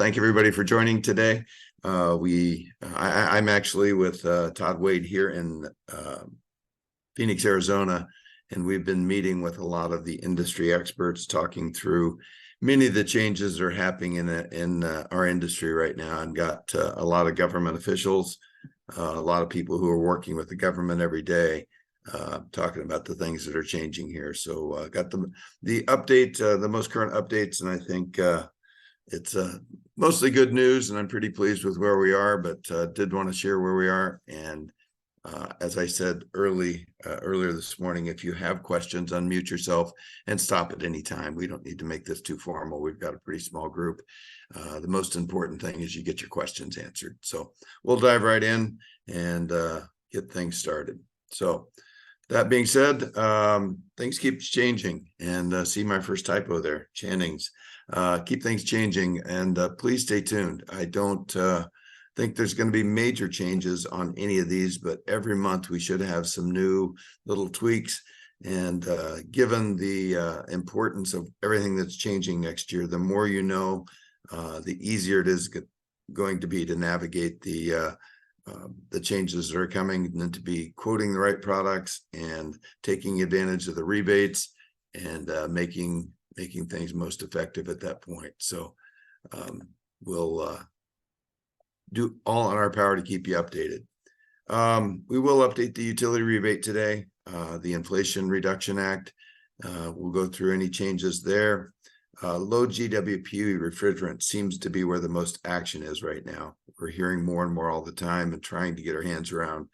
Thank everybody for joining today. I'm actually with Todd Wade here in Phoenix, Arizona, and we've been meeting with a lot of the industry experts, talking through many of the changes that are happening in our industry right now, and got a lot of government officials, a lot of people who are working with the government every day, talking about the things that are changing here. So got the update, the most current updates, and I think it's mostly good news, and I'm pretty pleased with where we are, but did want to share where we are. And as I said earlier this morning, if you have questions, unmute yourself and stop at any time. We don't need to make this too formal. We've got a pretty small group. The most important thing is you get your questions answered. So we'll dive right in and get things started. So that being said, things keep changing, and see my first typo there, Channing's. Keep things changing, and please stay tuned. I don't think there's going to be major changes on any of these, but every month we should have some new little tweaks. And given the importance of everything that's changing next year, the more you know, the easier it is going to be to navigate the changes that are coming, and then to be quoting the right products and taking advantage of the rebates and making things most effective at that point. So we'll do all in our power to keep you updated. We will update the utility rebate today, the Inflation Reduction Act. We'll go through any changes there. Low GWP refrigerant seems to be where the most action is right now. We're hearing more and more all the time and trying to get our hands around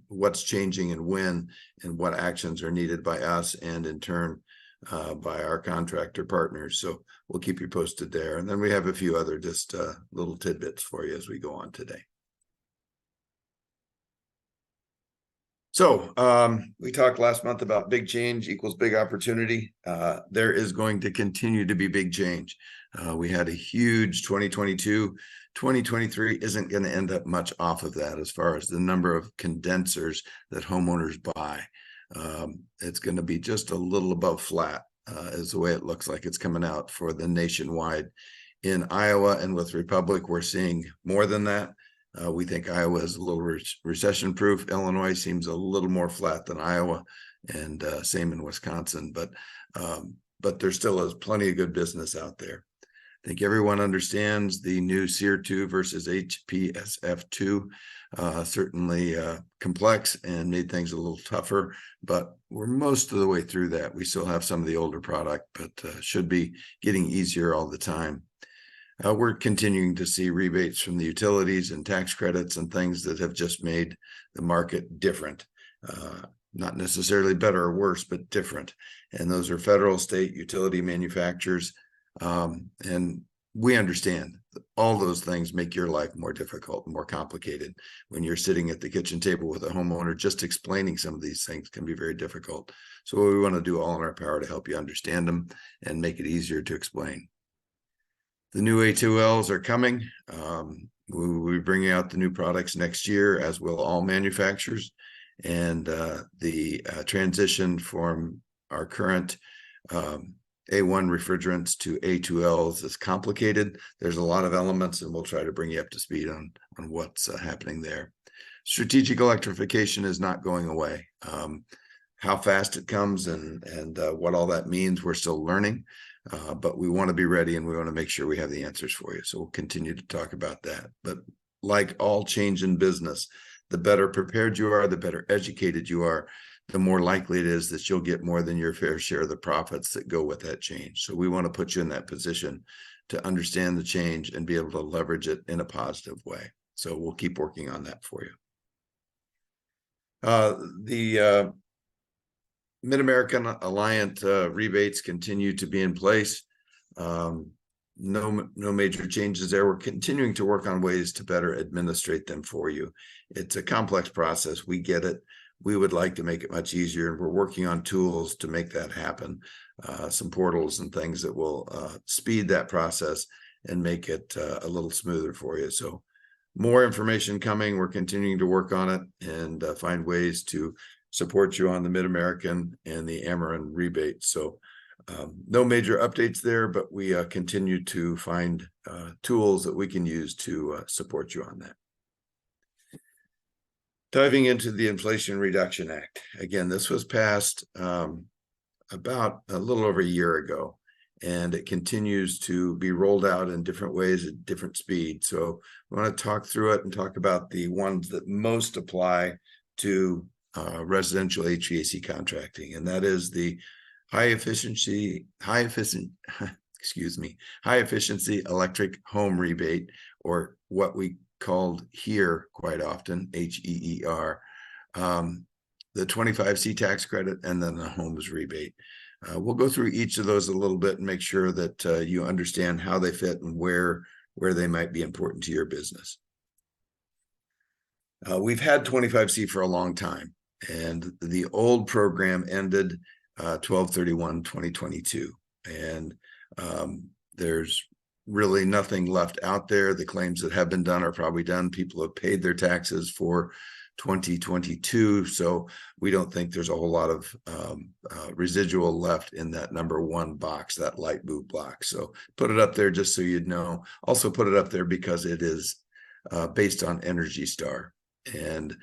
what's changing and when, and what actions are needed by us and in turn by our contractor partners. So we'll keep you posted there. And then we have a few other just little tidbits for you as we go on today. So we talked last month about big change equals big opportunity. There is going to continue to be big change. We had a huge 2022. 2023 isn't going to end up much off of that as far as the number of condensers that homeowners buy. It's going to be just a little above flat is the way it looks like it's coming out for the nationwide. In Iowa and with Republic, we're seeing more than that. We think Iowa is a little recession proof. Illinois seems a little more flat than Iowa, and same in Wisconsin, but there still is plenty of good business out there. I think everyone understands the new SEER 2 versus HPSF 2, certainly complex and made things a little tougher, but we're most of the way through that. We still have some of the older product, but should be getting easier all the time. We're continuing to see rebates from the utilities and tax credits and things that have just made the market different. Not necessarily better or worse, but different. And those are federal, state, utility manufacturers. And we understand that all those things make your life more difficult and more complicated. When you're sitting at the kitchen table with a homeowner, just explaining some of these things can be very difficult. So we want to do all in our power to help you understand them and make it easier to explain. The new A2Ls are coming. We'll be bringing out the new products next year, as will all manufacturers. And the transition from our current A1 refrigerants to A2Ls is complicated. There's a lot of elements, and we'll try to bring you up to speed on what's happening there. Strategic electrification is not going away. How fast it comes and what all that means, we're still learning. But we want to be ready, and we want to make sure we have the answers for you. So we'll continue to talk about that. But like all change in business, the better prepared you are, the better educated you are, the more likely it is that you'll get more than your fair share of the profits that go with that change. So we want to put you in that position to understand the change and be able to leverage it in a positive way. So we'll keep working on that for you. The Mid-American Alliant rebates continue to be in place. No major changes there. We're continuing to work on ways to better administrate them for you. It's a complex process. We get it. We would like to make it much easier, and we're working on tools to make that happen. Some portals and things that will speed that process and make it a little smoother for you. So more information coming. We're continuing to work on it and find ways to support you on the Mid-American and the Ameren rebate. So No major updates there, but we continue to find tools that we can use to support you on that. Diving into the Inflation Reduction Act. Again, this was passed about a little over a year ago, and it continues to be rolled out in different ways at different speeds. So we want to talk through it and talk about the ones that most apply to residential HVAC contracting, and that is the high efficiency electric home rebate, or what we called here quite often HEER, the 25C tax credit, and then the homes rebate. We'll go through each of those a little bit and make sure that you understand how they fit and where they might be important to your business. We've had 25C for a long time, and the old program ended 12/31/2022, and there's really nothing left out there. The claims that have been done are probably done. People have paid their taxes for 2022, so we don't think there's a whole lot of residual left in that number one box, that light blue box. So put it up there just so you'd know. Also put it up there because it is based on Energy Star, and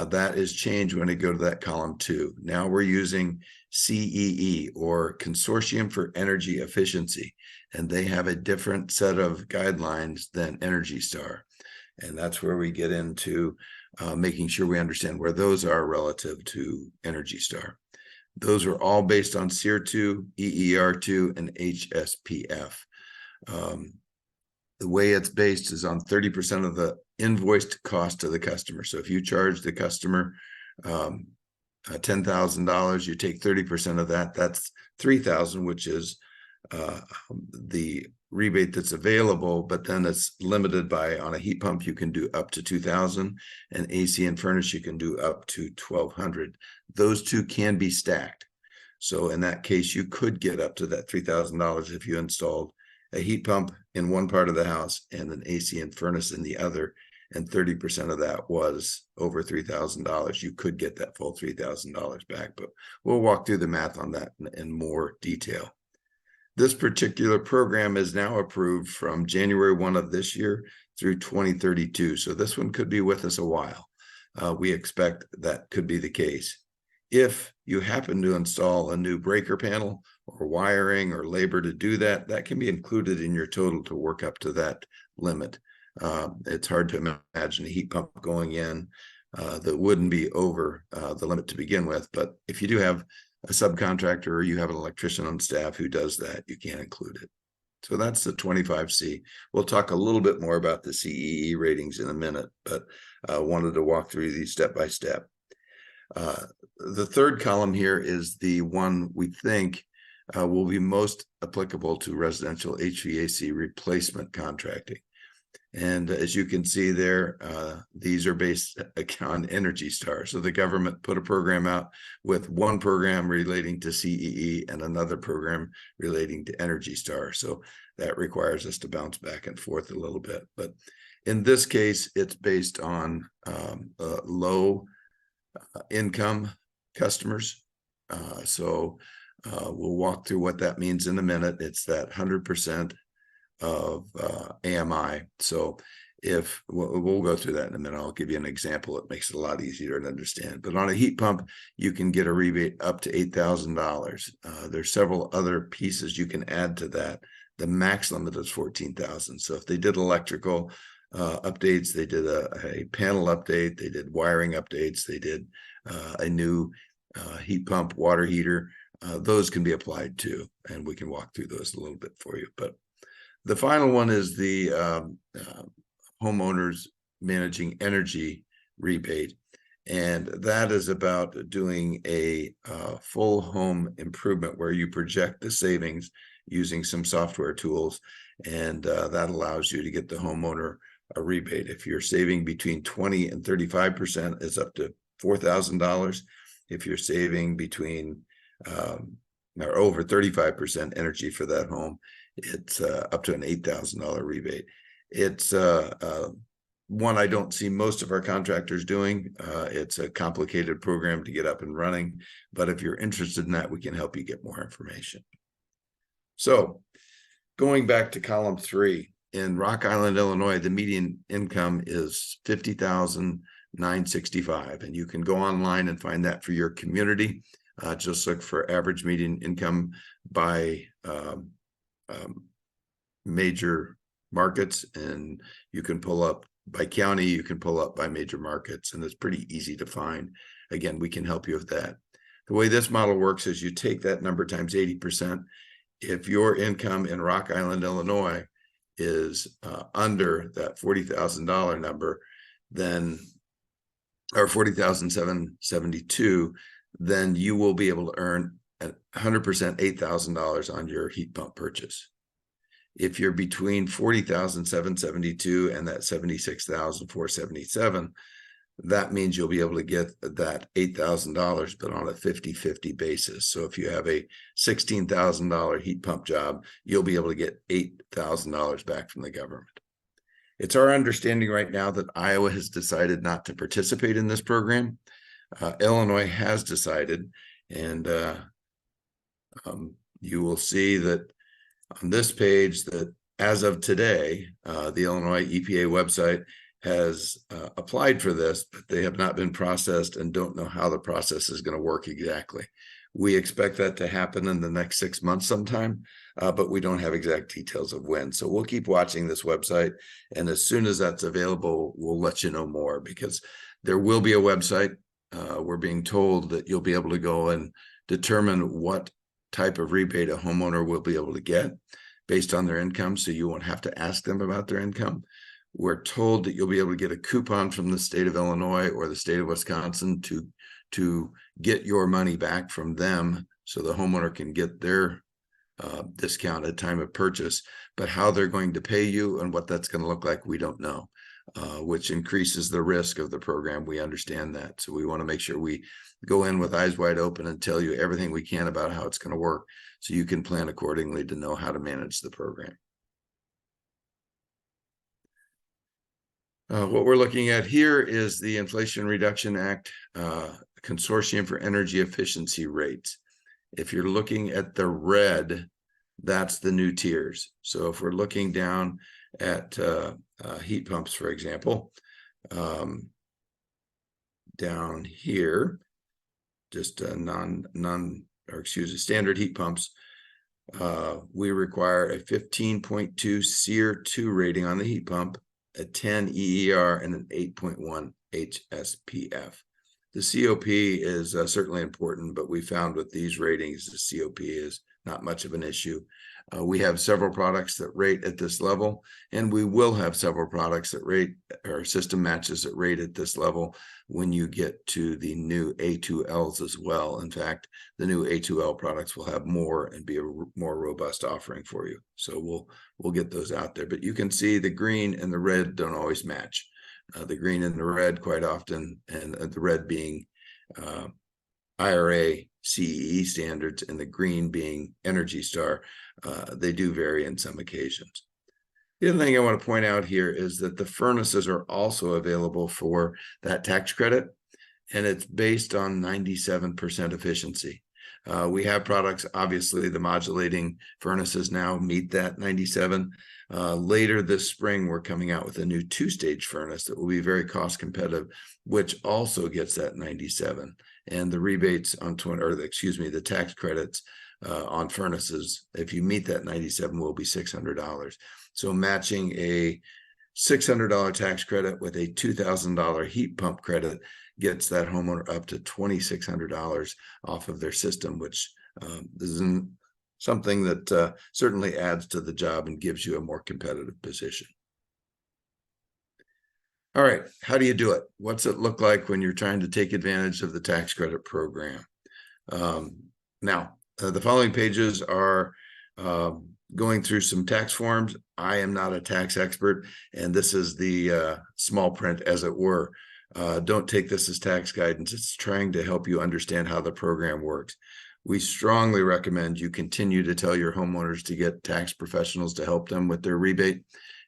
that is changed when you go to that column 2. Now we're using CEE, or Consortium for Energy Efficiency, and they have a different set of guidelines than Energy Star, and that's where we get into making sure we understand where those are relative to Energy Star. Those are all based on SEER 2, EER 2, and HSPF. The way it's based is on 30% of the invoiced cost to the customer. So if you charge the customer $10,000, you take 30% of that. That's $3,000, which is the rebate that's available, but then it's limited by, on a heat pump, you can do up to $2,000, and AC and furnace, you can do up to $1,200. Those two can be stacked. So in that case, you could get up to that $3,000 if you installed a heat pump in one part of the house and an AC and furnace in the other, and 30% of that was over $3,000. You could get that full $3,000 back, but we'll walk through the math on that in more detail. This particular program is now approved from January 1 of this year through 2032. So this one could be with us a while. We expect that could be the case. If you happen to install a new breaker panel or wiring or labor to do that, that can be included in your total to work up to that limit. It's hard to imagine a heat pump going in that wouldn't be over the limit to begin with. But if you do have a subcontractor or you have an electrician on staff who does that, you can't include it. So that's the 25C. We'll talk a little bit more about the CEE ratings in a minute, but wanted to walk through these step by step. The third column here is the one we think will be most applicable to residential HVAC replacement contracting. And as you can see there, these are based on Energy Star. So the government put a program out with one program relating to CEE and another program relating to Energy Star. So that requires us to bounce back and forth a little bit. But in this case, it's based on low income customers. So we'll walk through what that means in a minute. It's that 100% of AMI. So if we'll go through that in a minute, I'll give you an example. It makes it a lot easier to understand. But on a heat pump, you can get a rebate up to $8,000. There's several other pieces you can add to that. The max limit is $14,000. So if they did electrical updates, they did a panel update, they did wiring updates, they did a new heat pump, water heater, those can be applied too. And we can walk through those a little bit for you. But the final one is the homeowners managing energy rebate. And that is about doing a full home improvement where you project the savings using some software tools. And that allows you to get the homeowner a rebate. If you're saving between 20 and 35%, it's up to $4,000. If you're saving between or over 35% energy for that home, it's up to an $8,000 rebate. It's one I don't see most of our contractors doing. It's a complicated program to get up and running, but if you're interested in that, we can help you get more information. So going back to column 3, in Rock Island, Illinois, the median income is $50,965, and you can go online and find that for your community. Just look for average median income by major markets, and you can pull up by county, you can pull up by major markets, and it's pretty easy to find. Again, we can help you with that. The way this model works is you take that number times 80%. If your income in Rock Island, Illinois is under that $40,000 number, then, or $40,772, then you will be able to earn 100% $8,000 on your heat pump purchase. If you're between $40,772 and that $76,477, that means you'll be able to get that $8,000, but on a 50-50 basis. So if you have a $16,000 heat pump job, you'll be able to get $8,000 back from the government. It's our understanding right now that Iowa has decided not to participate in this program. Illinois has decided, and you will see that on this page that as of today, the Illinois EPA website has applied for this, but they have not been processed and don't know how the process is going to work exactly. We expect that to happen in the next 6 months sometime, but we don't have exact details of when. So we'll keep watching this website, and as soon as that's available, we'll let you know more, because there will be a website. We're being told that you'll be able to go and determine what type of rebate a homeowner will be able to get based on their income, so you won't have to ask them about their income. We're told that you'll be able to get a coupon from the state of Illinois or the state of Wisconsin to get your money back from them, so the homeowner can get their discount at time of purchase. But how they're going to pay you and what that's going to look like, we don't know, which increases the risk of the program. We understand that. So we want to make sure we go in with eyes wide open and tell you everything we can about how it's going to work, so you can plan accordingly to know how to manage the program. What we're looking at here is the Inflation Reduction Act Consortium for Energy Efficiency Rates. If you're looking at the red, that's the new tiers. So if we're looking down at heat pumps, for example, down here, just standard heat pumps, we require a 15.2 SEER 2 rating on the heat pump, a 10 EER, and an 8.1 HSPF. The COP is certainly important, but we found with these ratings, the COP is not much of an issue. We have several products that rate at this level, and we will have several products that rate, or system matches that rate at this level when you get to the new A2Ls as well. In fact, the new A2L products will have more and be a more robust offering for you. So we'll get those out there. But you can see the green and the red don't always match. The green and the red quite often, and the red being IRA CEE standards and the green being Energy Star, they do vary in some occasions. The other thing I want to point out here is that the furnaces are also available for that tax credit, and it's based on 97% efficiency. We have products, obviously the modulating furnaces now meet that 97. Later this spring, we're coming out with a new 2-stage furnace that will be very cost competitive, which also gets that 97. And the rebates on the tax credits on furnaces, if you meet that 97, will be $600. So matching a $600 tax credit with a $2,000 heat pump credit gets that homeowner up to $2,600 off of their system, which is something that certainly adds to the job and gives you a more competitive position. All right, how do you do it? What's it look like when you're trying to take advantage of the tax credit program? Now, the following pages are going through some tax forms. I am not a tax expert, and this is the small print, as it were. Don't take this as tax guidance. It's trying to help you understand how the program works. We strongly recommend you continue to tell your homeowners to get tax professionals to help them with their rebate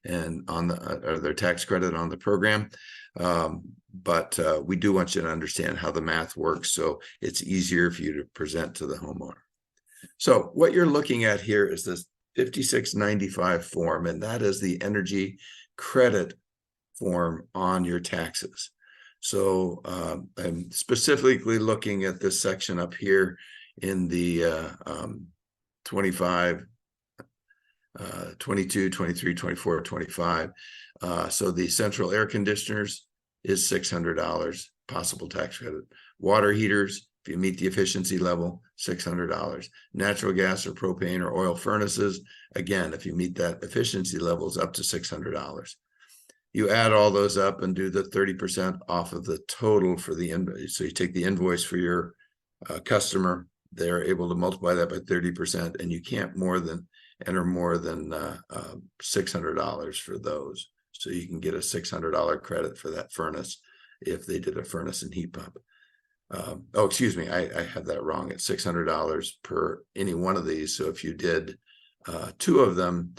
and on their tax credit on the program. But we do want you to understand how the math works, so it's easier for you to present to the homeowner. So what you're looking at here is this 5695 form, and that is the energy credit form on your taxes. So I'm specifically looking at this section up here in the 25, 22, 23, 24, 25. So the central air conditioners is $600 possible tax credit. Water heaters, if you meet the efficiency level, $600. Natural gas or propane or oil furnaces, again, if you meet that efficiency levels, up to $600. You add all those up and do the 30% off of the total for the invoice. So you take the invoice for your customer, they're able to multiply that by 30%, and you can't enter more than $600 for those. So you can get a $600 credit for that furnace if they did a furnace and heat pump. Oh, excuse me, I had that wrong. It's $600 per any one of these. So if you did two of them,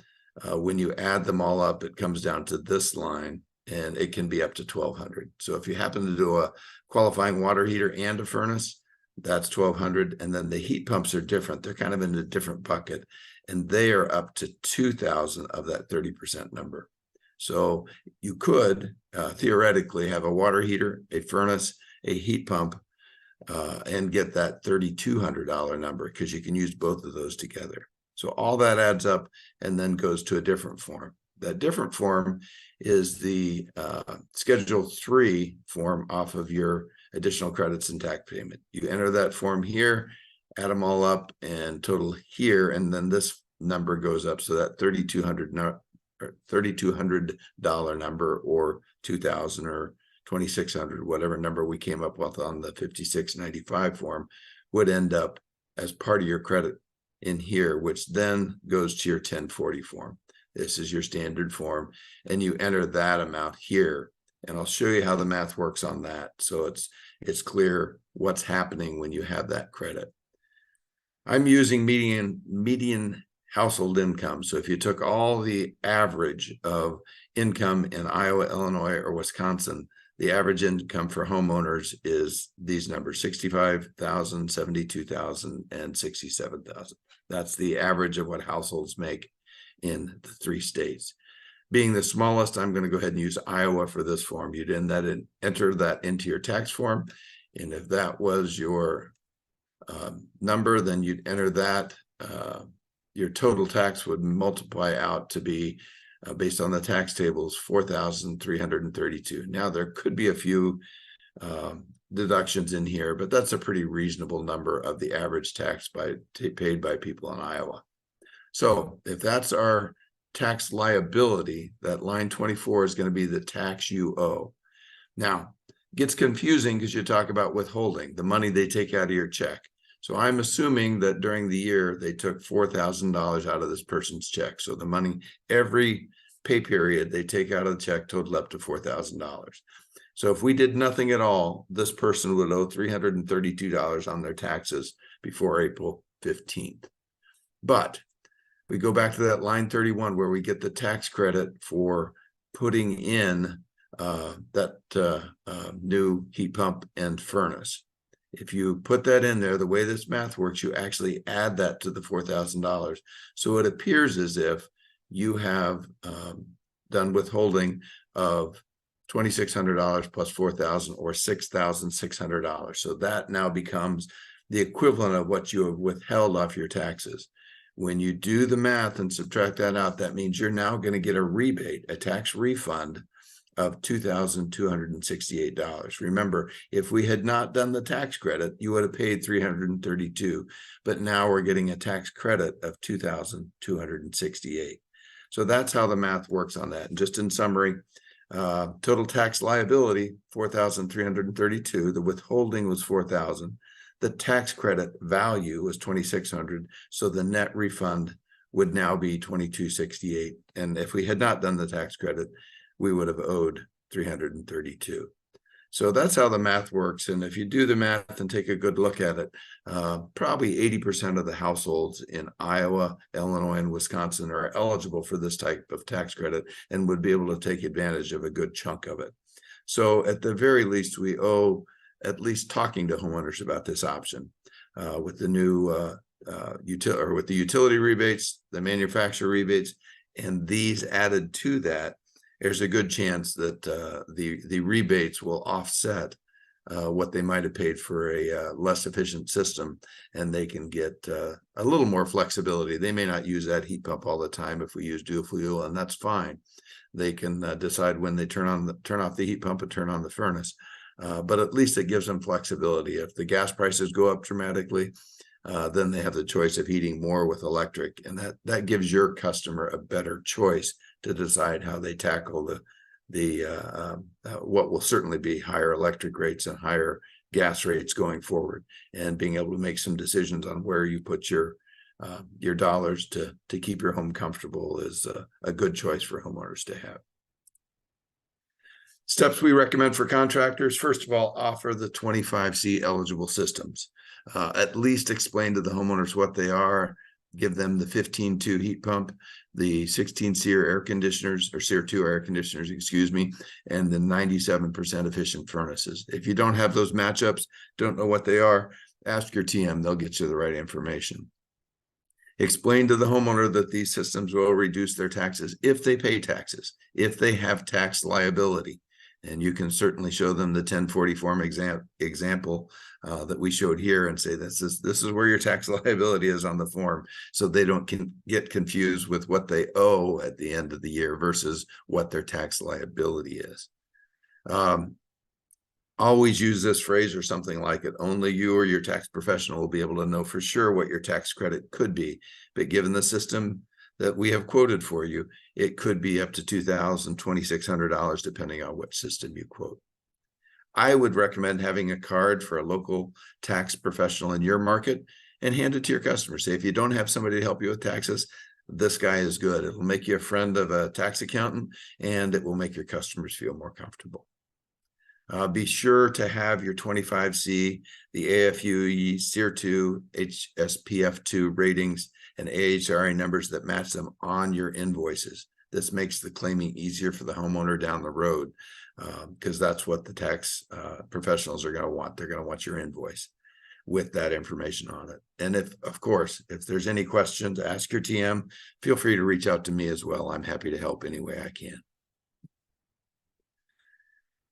when you add them all up, it comes down to this line, and it can be up to $1,200. So if you happen to do a qualifying water heater and a furnace, that's $1,200. And then the heat pumps are different. They're kind of in a different bucket, and they are up to $2,000 of that 30% number. So you could theoretically have a water heater, a furnace, a heat pump, and get that $3,200 number, because you can use both of those together. So all that adds up and then goes to a different form. That different form is the Schedule 3 form off of your additional credits and tax payment. You enter that form here, add them all up and total here, and then this number goes up. So that $3,200 number, or $2,000 or $2,600, whatever number we came up with on the 5695 form, would end up as part of your credit in here, which then goes to your 1040 form. This is your standard form, and you enter that amount here, and I'll show you how the math works on that, so it's clear what's happening when you have that credit. I'm using median household income. So if you took all the average of income in Iowa, Illinois, or Wisconsin, the average income for homeowners is these numbers: 65,000, 72,000, and 67,000. That's the average of what households make in the 3 states. Being the smallest, I'm going to go ahead and use Iowa for this form. You'd enter that into your tax form, and if that was your number, then you'd enter that. Your total tax would multiply out to be, based on the tax tables, $4,332. Now, there could be a few deductions in here, but that's a pretty reasonable number of the average tax paid by people in Iowa. So if that's our tax liability, that line 24 is going to be the tax you owe. Now, it gets confusing because you talk about withholding, the money they take out of your check. So I'm assuming that during the year, they took $4,000 out of this person's check. So the money, every pay period, they take out of the check totaled up to $4,000. So if we did nothing at all, this person would owe $332 on their taxes before April 15th. But we go back to that line 31 where we get the tax credit for putting in that new heat pump and furnace. If you put that in there, the way this math works, you actually add that to the $4,000. So it appears as if you have done withholding of $2,600 plus $4,000, or $6,600. So that now becomes the equivalent of what you have withheld off your taxes. When you do the math and subtract that out, that means you're now going to get a rebate, a tax refund of $2,268. Remember, if we had not done the tax credit, you would have paid $332, but now we're getting a tax credit of $2,268. So that's how the math works on that. And just in summary, total tax liability, $4,332. The withholding was $4,000. The tax credit value was $2,600. So the net refund would now be $2,268. And if we had not done the tax credit, we would have owed $332. So that's how the math works. And if you do the math and take a good look at it, probably 80% of the households in Iowa, Illinois, and Wisconsin are eligible for this type of tax credit and would be able to take advantage of a good chunk of it. So at the very least, we owe at least talking to homeowners about this option with the new with the utility rebates, the manufacturer rebates, and these added to that, there's a good chance that the rebates will offset what they might have paid for a less efficient system, and they can get a little more flexibility. They may not use that heat pump all the time if we use dual fuel, and that's fine. They can decide when they turn off the heat pump and turn on the furnace. But at least it gives them flexibility. If the gas prices go up dramatically, then they have the choice of heating more with electric, and that gives your customer a better choice to decide how they tackle what will certainly be higher electric rates and higher gas rates going forward, and being able to make some decisions on where you put your dollars to keep your home comfortable is a good choice for homeowners to have. Steps we recommend for contractors: first of all, offer the 25C eligible systems. At least explain to the homeowners what they are. Give them the 15.2 heat pump, the 16 SEER air conditioners, or SEER 2 air conditioners, excuse me, and the 97% efficient furnaces. If you don't have those matchups, don't know what they are, ask your TM. They'll get you the right information. Explain to the homeowner that these systems will reduce their taxes if they pay taxes, if they have tax liability. And you can certainly show them the 1040 form example that we showed here, and say this is where your tax liability is on the form, so they don't get confused with what they owe at the end of the year versus what their tax liability is. Always use this phrase or something like it: only you or your tax professional will be able to know for sure what your tax credit could be. But given the system that we have quoted for you, it could be up to $2,000, $2,600, depending on which system you quote. I would recommend having a card for a local tax professional in your market and hand it to your customer. Say, if you don't have somebody to help you with taxes, this guy is good. It will make you a friend of a tax accountant, and it will make your customers feel more comfortable. Be sure to have your 25C, the AFUE, SEER 2, HSPF2 ratings, and AHRA numbers that match them on your invoices. This makes the claiming easier for the homeowner down the road, because that's what the tax professionals are going to want. They're going to want your invoice with that information on it. And of course, if there's any questions, ask your TM. Feel free to reach out to me as well. I'm happy to help any way I can.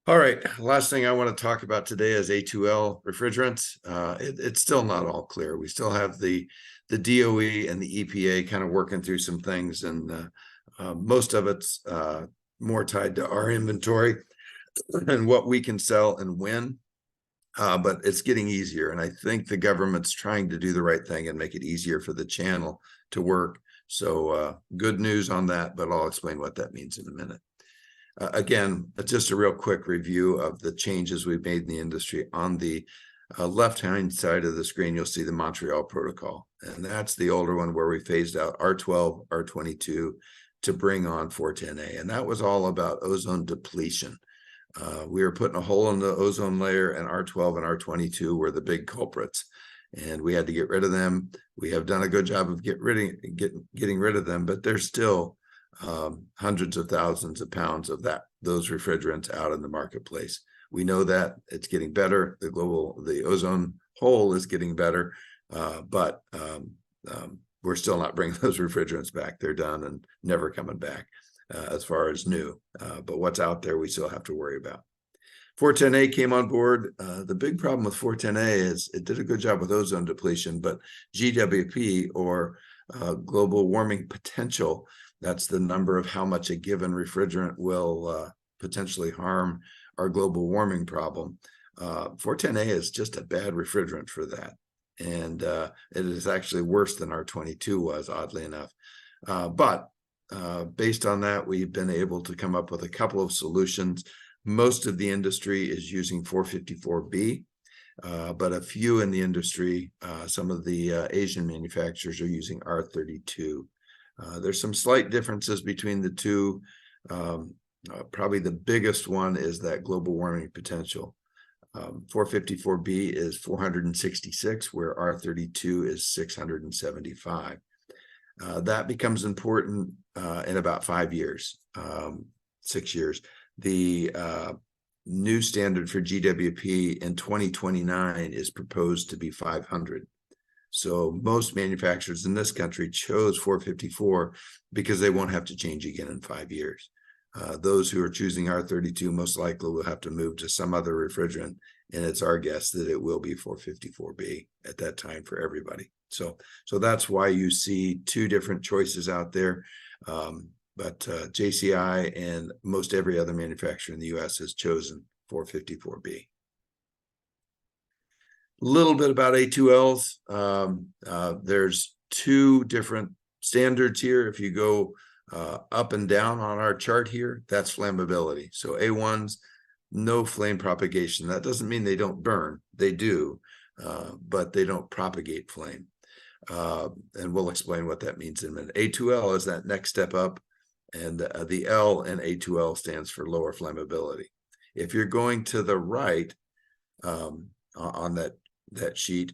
All right, last thing I want to talk about today is A2L refrigerants. It's still not all clear. We still have the DOE and the EPA kind of working through some things, and most of it's more tied to our inventory and what we can sell and when. But it's getting easier, and I think the government's trying to do the right thing and make it easier for the channel to work. So good news on that, but I'll explain what that means in a minute. Again, just a real quick review of the changes we've made in the industry. On the left-hand side of the screen, you'll see the Montreal Protocol, and that's the older one where we phased out R12, R22 to bring on 410A, and that was all about ozone depletion. We were putting a hole in the ozone layer, and R12 and R22 were the big culprits, and we had to get rid of them. We have done a good job of getting rid of them, but there's still hundreds of thousands of pounds of those refrigerants out in the marketplace. We know that it's getting better. The ozone hole is getting better, but we're still not bringing those refrigerants back. They're done and never coming back as far as new. But what's out there, we still have to worry about. 410A came on board. The big problem with 410A is it did a good job with ozone depletion, but GWP, or global warming potential, that's the number of how much a given refrigerant will potentially harm our global warming problem. 410A is just a bad refrigerant for that. And it is actually worse than R22 was, oddly enough. But based on that, we've been able to come up with a couple of solutions. Most of the industry is using 454B, but a few in the industry, some of the Asian manufacturers, are using R32. There's some slight differences between the two. Probably the biggest one is that global warming potential. 454B is 466, where R32 is 675. That becomes important in about 5 years, 6 years. The new standard for GWP in 2029 is proposed to be 500. So most manufacturers in this country chose 454 because they won't have to change again in 5 years. Those who are choosing R32 most likely will have to move to some other refrigerant, and it's our guess that it will be 454B at that time for everybody. So that's why you see two different choices out there. But JCI and most every other manufacturer in the U.S. has chosen 454B. A little bit about A2Ls. There's two different standards here. If you go up and down on our chart here, that's flammability. So A1s, no flame propagation. That doesn't mean they don't burn. They do, but they don't propagate flame. And we'll explain what that means in a minute. A2L is that next step up, and the L in A2L stands for lower flammability. If you're going to the right on that sheet,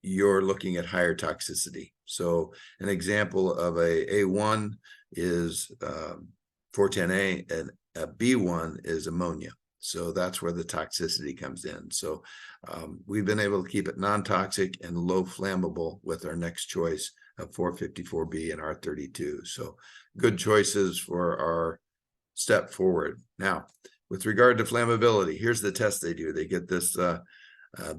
you're looking at higher toxicity. So an example of a A1 is 410A, and a B1 is ammonia. So that's where the toxicity comes in. So we've been able to keep it non-toxic and low flammable with our next choice of 454B and R32. So good choices for our step forward. Now, with regard to flammability, here's the test they do. They get this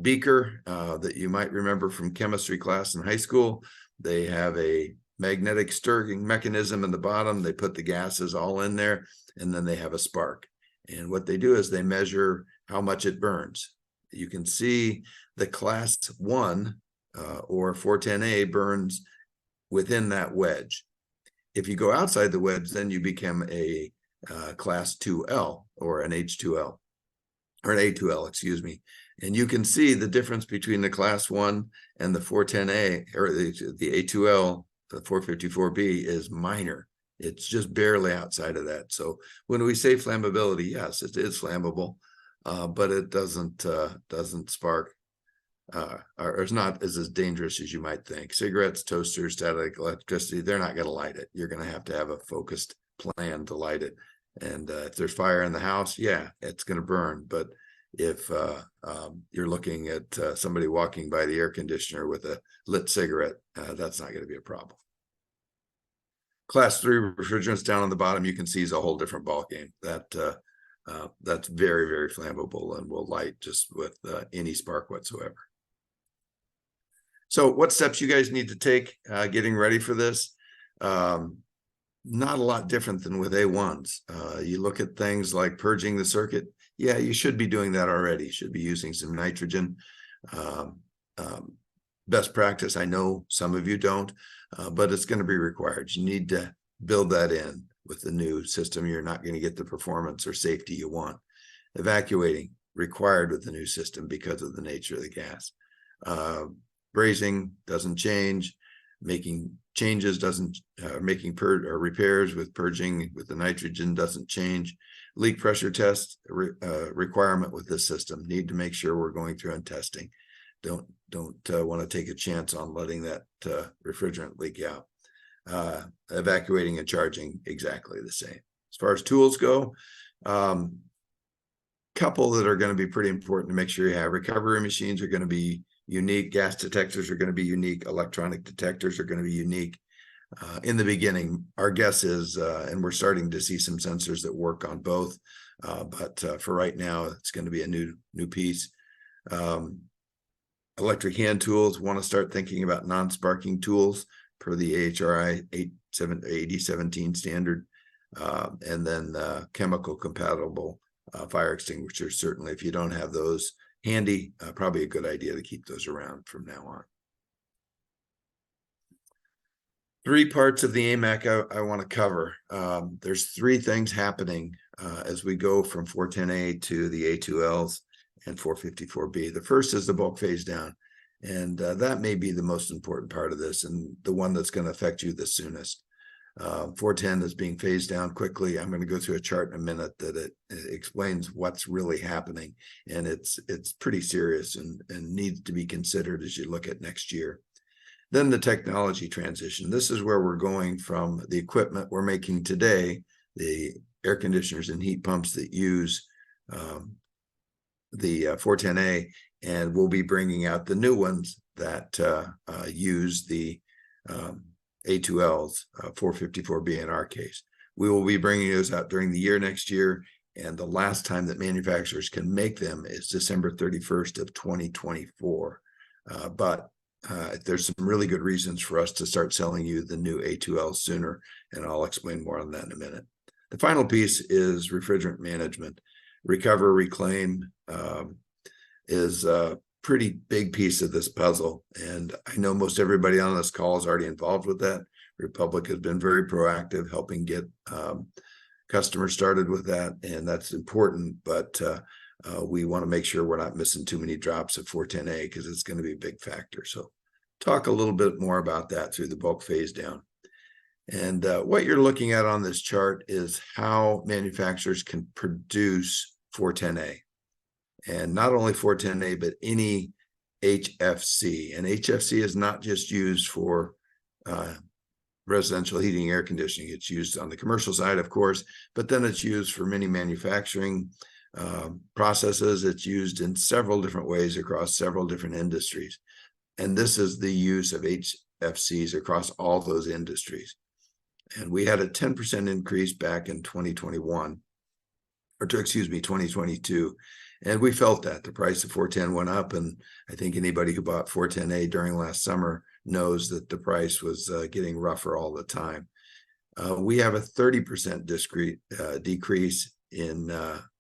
beaker that you might remember from chemistry class in high school. They have a magnetic stirring mechanism in the bottom. They put the gases all in there, and then they have a spark. And what they do is they measure how much it burns. You can see the class 1 or 410A burns within that wedge. If you go outside the wedge, then you become a class 2L or an H2L or an A2L, excuse me. And you can see the difference between the class 1 and the 410A or the A2L, the 454B is minor. It's just barely outside of that. So when we say flammability, yes, it is flammable, but it doesn't spark or it's not as dangerous as you might think. Cigarettes, toasters, static electricity, they're not going to light it. You're going to have a focused plan to light it. And if there's fire in the house, yeah, it's going to burn. But if you're looking at somebody walking by the air conditioner with a lit cigarette, that's not going to be a problem. Class 3 refrigerants down on the bottom, you can see is a whole different ballgame. That's very, very flammable and will light just with any spark whatsoever. So what steps you guys need to take getting ready for this? Not a lot different than with A1s. You look at things like purging the circuit. Yeah, you should be doing that already. You should be using some nitrogen. Best practice, I know some of you don't, but it's going to be required. You need to build that in with the new system. You're not going to get the performance or safety you want. Evacuating, required with the new system because of the nature of the gas. Brazing doesn't change. Making changes doesn't, making repairs with purging with the nitrogen doesn't change. Leak pressure test requirement with this system. Need to make sure we're going through and testing. Don't want to take a chance on letting that refrigerant leak out. Evacuating and charging, exactly the same. As far as tools go, couple that are going to be pretty important to make sure you have. Recovery machines are going to be unique. Gas detectors are going to be unique. Electronic detectors are going to be unique. In the beginning, our guess is, and we're starting to see some sensors that work on both, but for right now, it's going to be a new piece. Electric hand tools, want to start thinking about non-sparking tools per the AHRI 8017 standard, and then chemical compatible fire extinguishers. Certainly, if you don't have those handy, probably a good idea to keep those around from now on. 3 parts of the AMAC I want to cover. There's 3 things happening as we go from 410A to the A2Ls and 454B. The first is the bulk phase down, and that may be the most important part of this and the one that's going to affect you the soonest. 410 is being phased down quickly. I'm going to go through a chart in a minute that it explains what's really happening, and it's pretty serious and needs to be considered as you look at next year. Then the technology transition. This is where we're going from the equipment we're making today, the air conditioners and heat pumps that use the 410A, and we'll be bringing out the new ones that use the A2Ls, 454B in our case. We will be bringing those out during the year next year, and the last time that manufacturers can make them is December 31st of 2024. But there's some really good reasons for us to start selling you the new A2L sooner, and I'll explain more on that in a minute. The final piece is refrigerant management. Recover, reclaim is a pretty big piece of this puzzle, and I know most everybody on this call is already involved with that. Republic has been very proactive, helping get customers started with that, and that's important, but we want to make sure we're not missing too many drops of 410A, because it's going to be a big factor. So talk a little bit more about that through the bulk phase down. And what you're looking at on this chart is how manufacturers can produce 410A, and not only 410A, but any HFC. And HFC is not just used for residential heating, air conditioning. It's used on the commercial side, of course, but then it's used for many manufacturing processes. It's used in several different ways across several different industries. And this is the use of HFCs across all those industries. And we had a 10% increase back in 2021, or 2022. And we felt that the price of 410 went up. And I think anybody who bought 410A during last summer knows that the price was getting rougher all the time. We have a 30% decrease in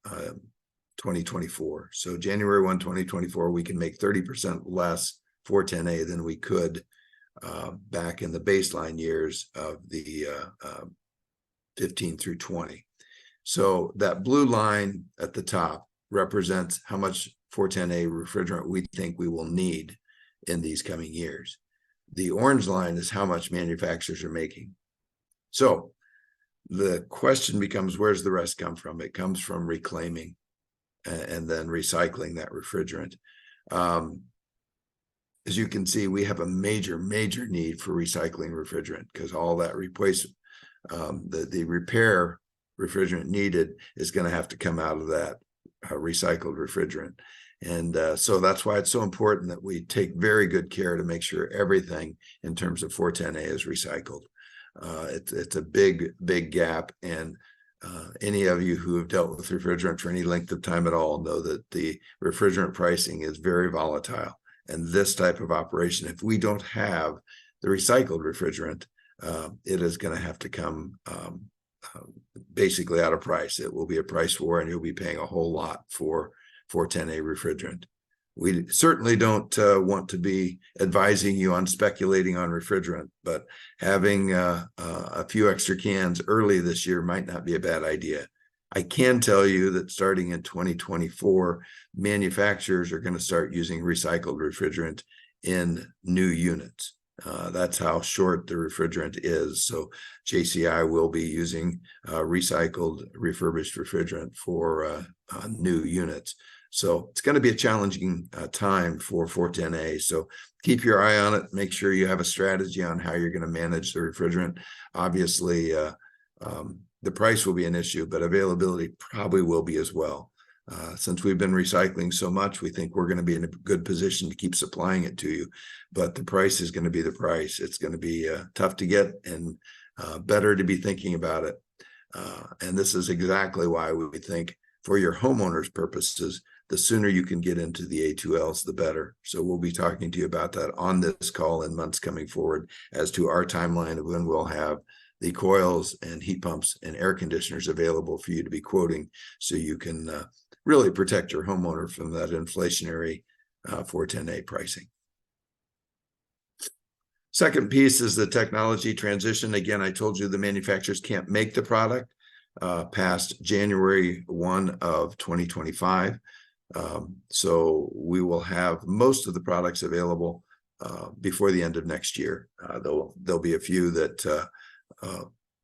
2024. So January 1, 2024, we can make 30% less 410A than we could back in the baseline years of the 15 through 20. So that blue line at the top represents how much 410A refrigerant we think we will need in these coming years. The orange line is how much manufacturers are making. So the question becomes, where's the rest come from? It comes from reclaiming and then recycling that refrigerant. As you can see, we have a major need for recycling refrigerant, because all that the repair refrigerant needed is going to have to come out of that recycled refrigerant. And so that's why it's so important that we take very good care to make sure everything in terms of 410A is recycled. It's a big gap, and any of you who have dealt with refrigerant for any length of time at all know that the refrigerant pricing is very volatile. And this type of operation, if we don't have the recycled refrigerant, it is going to have to come basically out of price. It will be a price war, and you'll be paying a whole lot for 410A refrigerant. We certainly don't want to be advising you on speculating on refrigerant, but having a few extra cans early this year might not be a bad idea. I can tell you that starting in 2024, manufacturers are going to start using recycled refrigerant in new units. That's how short the refrigerant is. So JCI will be using recycled, refurbished refrigerant for new units. So it's going to be a challenging time for 410A. So keep your eye on it. Make sure you have a strategy on how you're going to manage the refrigerant. Obviously, the price will be an issue, but availability probably will be as well. Since we've been recycling so much, we think we're going to be in a good position to keep supplying it to you. But the price is going to be the price. It's going to be tough to get, and better to be thinking about it. And this is exactly why we think, for your homeowners' purposes, the sooner you can get into the A2Ls, the better. So we'll be talking to you about that on this call in months coming forward as to our timeline of when we'll have the coils and heat pumps and air conditioners available for you to be quoting, so you can really protect your homeowner from that inflationary 410A pricing. Second piece is the technology transition. Again, I told you the manufacturers can't make the product past January 1 of 2025. So we will have most of the products available before the end of next year. There'll be a few that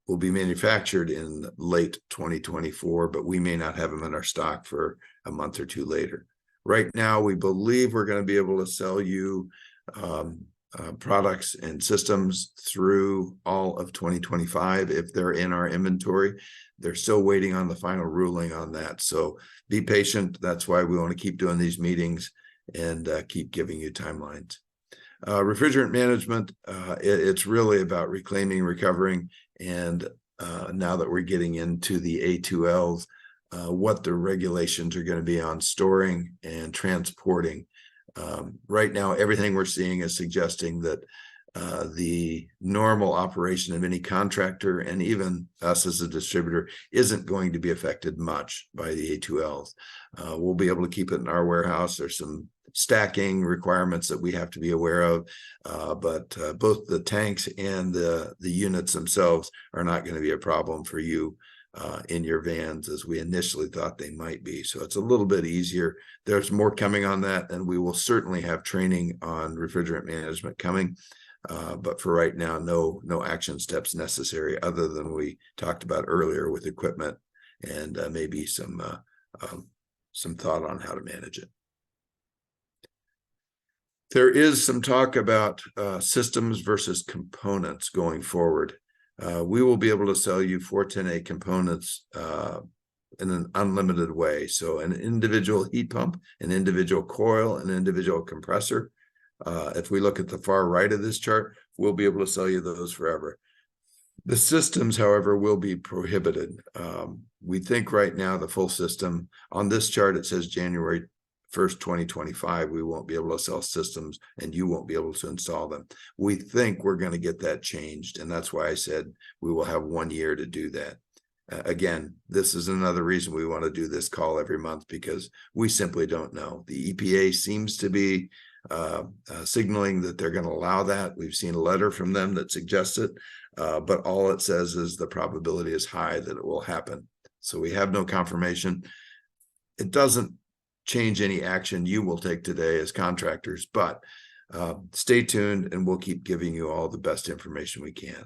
will be manufactured in late 2024, but we may not have them in our stock for a month or two later. Right now, we believe we're going to be able to sell you products and systems through all of 2025 if they're in our inventory. They're still waiting on the final ruling on that. So be patient. That's why we want to keep doing these meetings and keep giving you timelines. Refrigerant management, it's really about reclaiming, recovering, and now that we're getting into the A2Ls, what the regulations are going to be on storing and transporting. Right now, everything we're seeing is suggesting that the normal operation of any contractor and even us as a distributor isn't going to be affected much by the A2Ls. We'll be able to keep it in our warehouse. There's some stacking requirements that we have to be aware of, but both the tanks and the units themselves are not going to be a problem for you in your vans as we initially thought they might be. So it's a little bit easier. There's more coming on that, and we will certainly have training on refrigerant management coming. But for right now, no action steps necessary other than we talked about earlier with equipment and maybe some thought on how to manage it. There is some talk about systems versus components going forward. We will be able to sell you 410A components in an unlimited way. So an individual heat pump, an individual coil, an individual compressor. If we look at the far right of this chart, we'll be able to sell you those forever. The systems, however, will be prohibited. We think right now the full system, on this chart it says January 1st, 2025, we won't be able to sell systems and you won't be able to install them. We think we're going to get that changed, and that's why I said we will have 1 year to do that. Again, this is another reason we want to do this call every month, because we simply don't know. The EPA seems to be signaling that they're going to allow that. We've seen a letter from them that suggests it, but all it says is the probability is high that it will happen. So we have no confirmation. It doesn't change any action you will take today as contractors, but stay tuned and we'll keep giving you all the best information we can.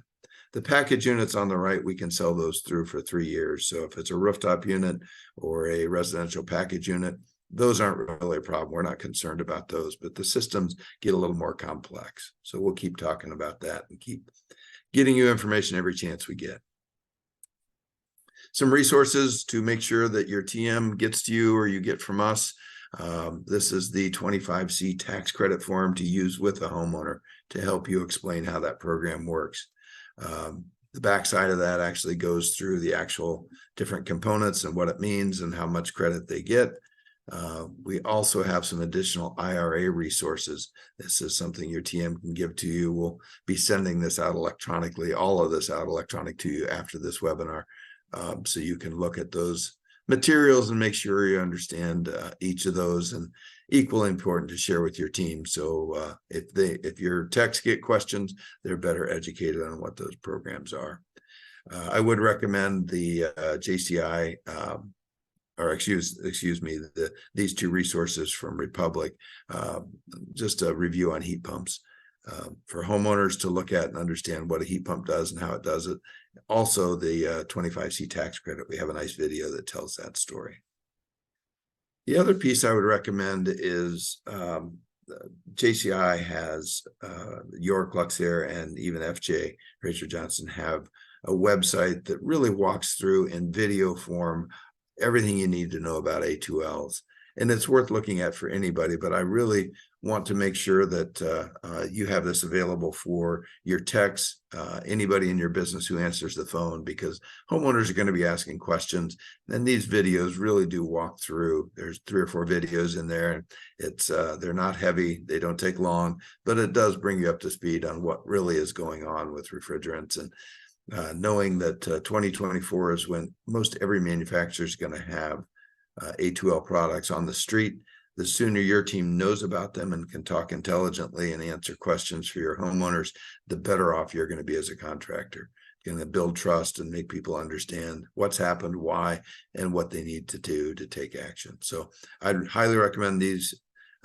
The package units on the right, we can sell those through for 3 years. So if it's a rooftop unit or a residential package unit, those aren't really a problem. We're not concerned about those, but the systems get a little more complex. So we'll keep talking about that and keep getting you information every chance we get. Some resources to make sure that your TM gets to you or you get from us. This is the 25C tax credit form to use with a homeowner to help you explain how that program works. The backside of that actually goes through the actual different components and what it means and how much credit they get. We also have some additional IRA resources. This is something your TM can give to you. We'll be sending this out electronically, all of this out electronic to you after this webinar. So you can look at those materials and make sure you understand each of those, and equally important to share with your team. So if your techs get questions, they're better educated on what those programs are. I would recommend the JCI, or excuse me, these two resources from Republic, just a review on heat pumps for homeowners to look at and understand what a heat pump does and how it does it. Also, the 25C tax credit, we have a nice video that tells that story. The other piece I would recommend is JCI has York, Luxair, and even FJ, Rachel Johnson, have a website that really walks through in video form everything you need to know about A2Ls. And it's worth looking at for anybody, but I really want to make sure that you have this available for your techs, anybody in your business who answers the phone, because homeowners are going to be asking questions. And these videos really do walk through. There's 3 or 4 videos in there. It's they're not heavy, they don't take long, but it does bring you up to speed on what really is going on with refrigerants. And knowing that 2024 is when most every manufacturer is going to have A2L products on the street. The sooner your team knows about them and can talk intelligently and answer questions for your homeowners, the better off you're going to be as a contractor. You're going to build trust and make people understand what's happened, why, and what they need to do to take action. So I'd highly recommend these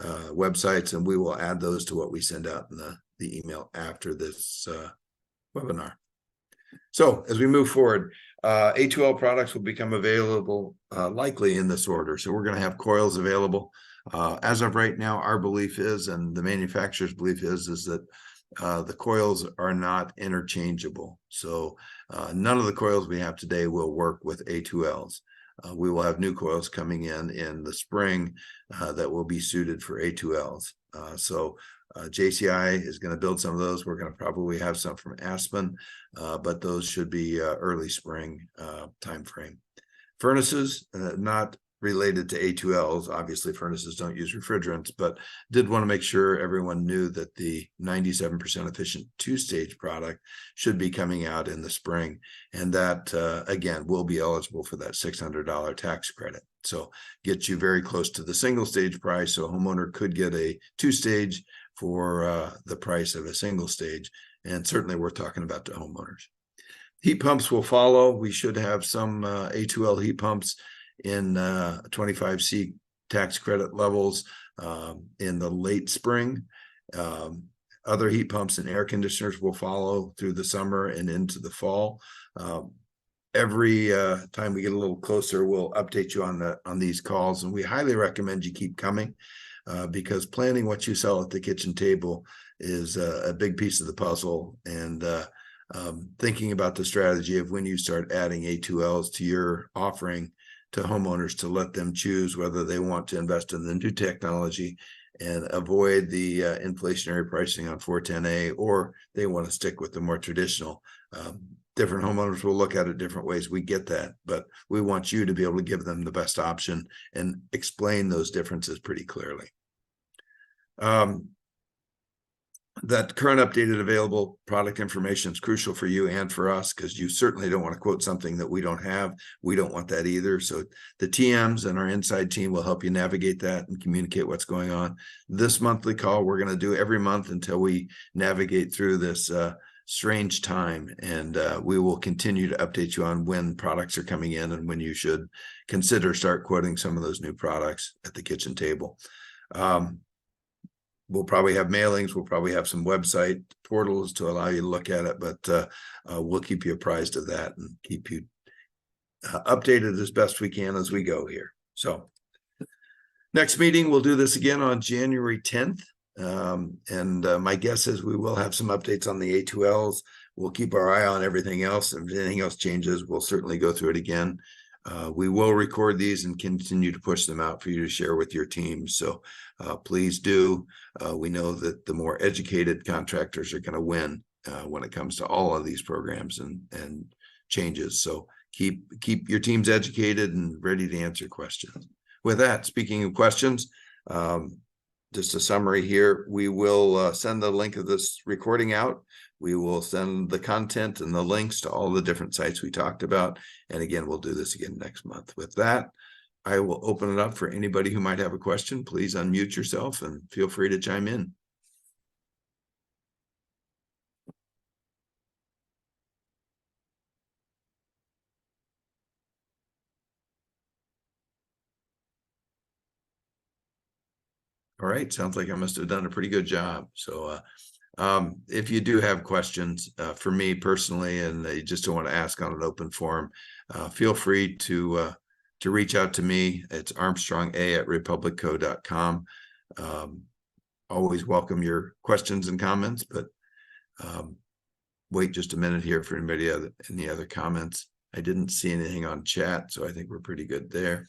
websites, and we will add those to what we send out in the email after this webinar. So as we move forward, A2L products will become available likely in this order. So we're going to have coils available. As of right now, our belief is, and the manufacturer's belief is that the coils are not interchangeable. So none of the coils we have today will work with A2Ls. We will have new coils coming in the spring that will be suited for A2Ls. So JCI is going to build some of those. We're going to probably have some from Aspen, but those should be early spring timeframe. Furnaces, not related to A2Ls. Obviously, furnaces don't use refrigerants, but did want to make sure everyone knew that the 97% efficient two-stage product should be coming out in the spring. And that, again, will be eligible for that $600 tax credit. So gets you very close to the single stage price. So a homeowner could get a two-stage for the price of a single stage. And certainly we're talking about the homeowners. Heat pumps will follow. We should have some A2L heat pumps in 25C tax credit levels in the late spring. Other heat pumps and air conditioners will follow through the summer and into the fall. Every time we get a little closer, we'll update you on these calls, and we highly recommend you keep coming because planning what you sell at the kitchen table is a big piece of the puzzle, and thinking about the strategy of when you start adding A2Ls to your offering to homeowners to let them choose whether they want to invest in the new technology and avoid the inflationary pricing on 410A, or they want to stick with the more traditional. Different homeowners will look at it different ways. We get that, but we want you to be able to give them the best option and explain those differences pretty clearly. That current updated available product information is crucial for you and for us, because you certainly don't want to quote something that we don't have. We don't want that either. So the TMs and our inside team will help you navigate that and communicate what's going on. This monthly call we're going to do every month until we navigate through this strange time, and we will continue to update you on when products are coming in and when you should consider start quoting some of those new products at the kitchen table. We'll probably have mailings. We'll probably have some website portals to allow you to look at it, but we'll keep you apprised of that and keep you updated as best we can as we go here. So next meeting, we'll do this again on January 10th. My guess is we will have some updates on the A2Ls. We'll keep our eye on everything else. If anything else changes, we'll certainly go through it again. We will record these and continue to push them out for you to share with your teams. So please do. We know that the more educated contractors are going to win when it comes to all of these programs and changes. So keep your teams educated and ready to answer questions. With that, speaking of questions, just a summary here, we will send the link of this recording out. We will send the content and the links to all the different sites we talked about. And again, we'll do this again next month. With that, I will open it up for anybody who might have a question. Please unmute yourself and feel free to chime in. All right, sounds like I must have done a pretty good job. So if you do have questions for me personally, and you just don't want to ask on an open forum, feel free to reach out to me. It's armstronga@republicco.com. Always welcome your questions and comments, but wait just a minute here for anybody any other comments. I didn't see anything on chat, so I think we're pretty good there.